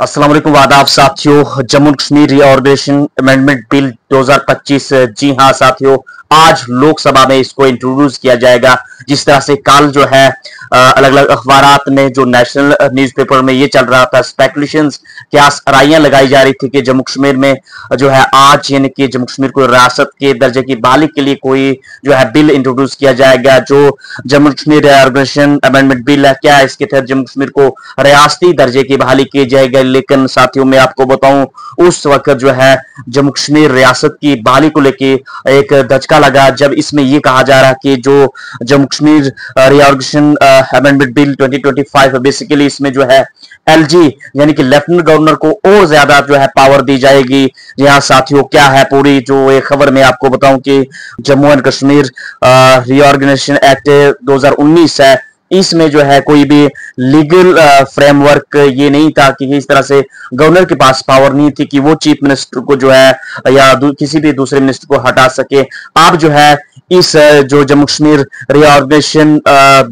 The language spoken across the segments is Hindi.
अस्सलाम वालेकुम आदाब साथियों। Jammu Kashmir reorganisation amendment bill 2025। जी हाँ साथियों, आज लोकसभा में इसको इंट्रोड्यूस किया जाएगा। जिस तरह से कल जो है अलग अलग अखबारात में, जो नेशनल न्यूज़पेपर में ये चल रहा था, स्पेकुलेशंस, क्या राइयां लगाई जा रही थी कि जम्मू कश्मीर में जो है आज यानी कि जम्मू कश्मीर को रियासत के दर्जे की बहाली के लिए कोई जो है बिल इंट्रोड्यूस किया जाएगा। जो Jammu Kashmir reorganisation amendment bill है, क्या इसके तहत जम्मू कश्मीर को रियासती दर्जे की बहाली की जाएगी। लेकिन साथियों मैं आपको बताऊं, उस वक्त जो है जम्मू कश्मीर रियासत की बहाली को लेके एक धचका लगा जब इसमें यह कहा जा रहा कि जो Jammu Kashmir reorganisation amendment bill 2025 basically इसमें जो है एलजी यानी कि लेफ्टिनेंट गवर्नर को और ज्यादा जो है पावर दी जाएगी। जी हाँ साथियों, क्या है पूरी जो एक खबर मैं आपको बताऊं कि Jammu and Kashmir reorganisation act 2019 है, इसमें जो है कोई भी लीगल फ्रेमवर्क ये नहीं था कि इस तरह से गवर्नर के पास पावर नहीं थी कि वो चीफ मिनिस्टर को जो है या किसी भी दूसरे मिनिस्टर को हटा सके। अब जो है इस जो जम्मू कश्मीर रीऑर्गेनाइजेशन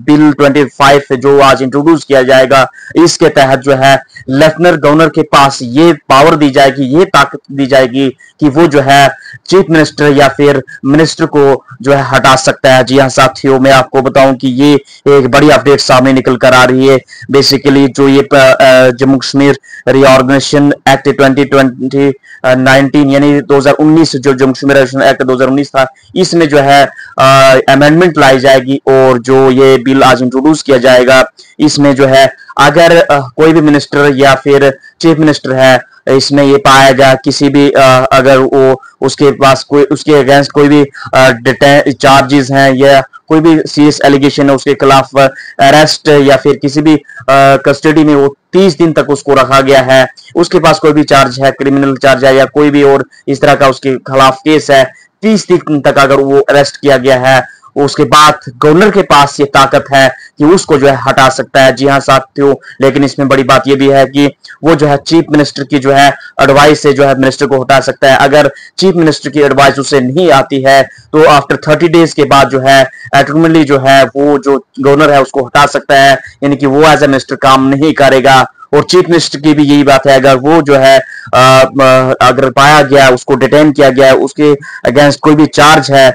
बिल 25 जो आज इंट्रोड्यूस किया जाएगा, इसके तहत जो है लेफ्टिनेंट गवर्नर के पास ये पावर दी जाएगी, ये ताकत दी जाएगी कि वो जो है चीफ मिनिस्टर या फिर मिनिस्टर को जो है हटा सकता है। जी हाँ साथियों, मैं आपको बताऊं कि ये एक बड़ी अपडेट सामने निकल कर आ रही है। बेसिकली जो ये जम्मू कश्मीर रीऑर्गेनाइजेशन एक्ट 2019 यानी 2019 जो जम्मू कश्मीर एक्ट 2019 था, इसमें जो है अमेंडमेंट लाई जाएगी और जो ये बिल आज इंट्रोड्यूस किया जाएगा, इसमें जो है अगर कोई भी मिनिस्टर या फिर चीफ मिनिस्टर है, इसमें ये पाया गया किसी भी अगर वो उसके पास कोई उसके अगेंस्ट कोई भी चार्जेस हैं या कोई भी सीरियस एलिगेशन है उसके खिलाफ, अरेस्ट या फिर किसी भी कस्टडी में वो 30 दिन तक उसको रखा गया है, उसके पास कोई भी चार्ज है, क्रिमिनल चार्ज है या कोई भी और इस तरह का उसके खिलाफ केस है, 30 दिन तक अगर वो अरेस्ट किया गया है, उसके बाद गवर्नर के पास ये ताकत है कि उसको जो है हटा सकता है। जी हाँ साथियों, लेकिन इसमें बड़ी बात ये भी है कि वो जो है चीफ मिनिस्टर की जो है एडवाइस से जो है मिनिस्टर को हटा सकता है। अगर चीफ मिनिस्टर की एडवाइस उसे नहीं आती है तो आफ्टर 30 डेज के बाद जो है ऑटोमेटिकली जो है वो जो गवर्नर है उसको हटा सकता है, यानी कि वो एज ए मिनिस्टर काम नहीं करेगा। और चीफ मिनिस्टर की भी यही बात है, अगर वो जो है अगर पाया गया, उसको डिटेन किया गया है, उसके अगेंस्ट कोई भी चार्ज है,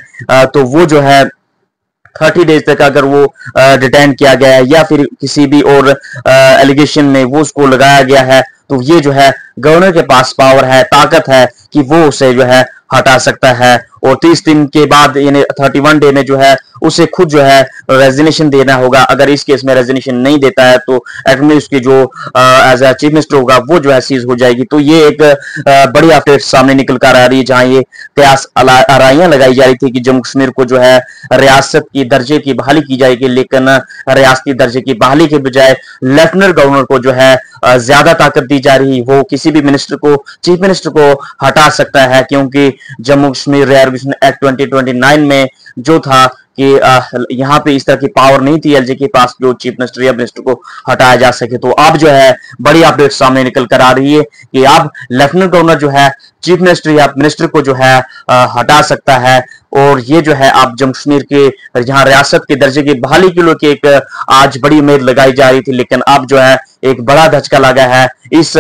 तो वो जो है 30 डेज तक अगर वो डिटेन किया गया है या फिर किसी भी और एलिगेशन में वो उसको लगाया गया है, तो ये जो है गवर्नर के पास पावर है, ताकत है कि वो उसे जो है हटा सकता है। और 30 दिन के बाद यानी 31 डे में जो है उसे खुद जो है रेजिग्नेशन देना होगा। अगर इस केस में रेजिग्नेशन नहीं देता है तो एक्चुअली उसकी जो एज ए चीफ मिनिस्टर होगा वो जो है सीज हो जाएगी। तो ये एक बड़ी अपडेट सामने निकल कर आ रही है, जहां ये कयास आराइयां लगाई जा रही थी कि जम्मू कश्मीर को जो है रियासत की दर्जे की बहाली की जाएगी, लेकिन रियासती दर्जे की बहाली के बजाय लेफ्टिनेंट गवर्नर को जो है ज्यादा ताकत दी जा रही, वो किसी भी मिनिस्टर को, चीफ मिनिस्टर को हटा सकता है। क्योंकि जम्मू कश्मीर रीऑर्गेनाइजेशन एक्ट 2029 में जो था कि यहाँ पे इस तरह की पावर नहीं थी एलजी के पास जो चीफ मिनिस्टर या मिनिस्टर को हटाया जा सके। तो अब जो है बड़ी अपडेट सामने निकल कर आ रही है कि अब लेफ्टिनेंट गवर्नर जो है चीफ मिनिस्टर या मिनिस्टर को जो है हटा सकता है। और ये जो है अब जम्मू कश्मीर के जहां रियासत के दर्जे की बहाली के लिए एक आज बड़ी उम्मीद लगाई जा रही थी, लेकिन अब जो है एक बड़ा धचका लगा है। इस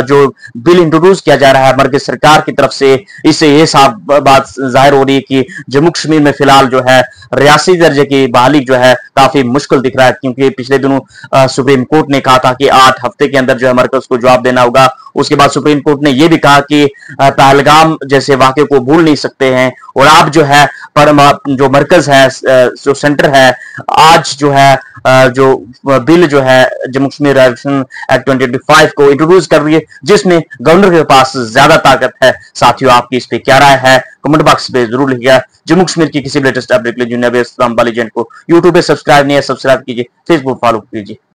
जो बिल इंट्रोड्यूस किया जा रहा है मरकज सरकार की तरफ से, इससे ये साफ बात जाहिर हो रही है कि जम्मू कश्मीर में फिलहाल जो है रियासती दर्जे की बहाली जो है काफी मुश्किल दिख रहा है। क्योंकि पिछले दिनों सुप्रीम कोर्ट ने कहा था कि 8 हफ्ते के अंदर जो है मरकज को जवाब देना होगा। उसके बाद सुप्रीम कोर्ट ने यह भी कहा कि पहलगाम जैसे वाक़े को भूल नहीं सकते हैं। और आप जो है पर जो मरकज है, जो सेंटर है, आज जो है जो बिल जो है जम्मू कश्मीर एक्ट 2025 को इंट्रोड्यूस कर रही है, जिसमें गवर्नर के पास ज्यादा ताकत है। साथियों, आपकी इस पे क्या राय है कमेंट बॉक्स पे जरूर लिखिएगा। जम्मू कश्मीर की किसी भी लेटेस्ट अपडेट के लिए जुनिया को यूट्यूब पे सब्सक्राइब नहीं है, सब्सक्राइब कीजिए, फेसबुक फॉलो कीजिए।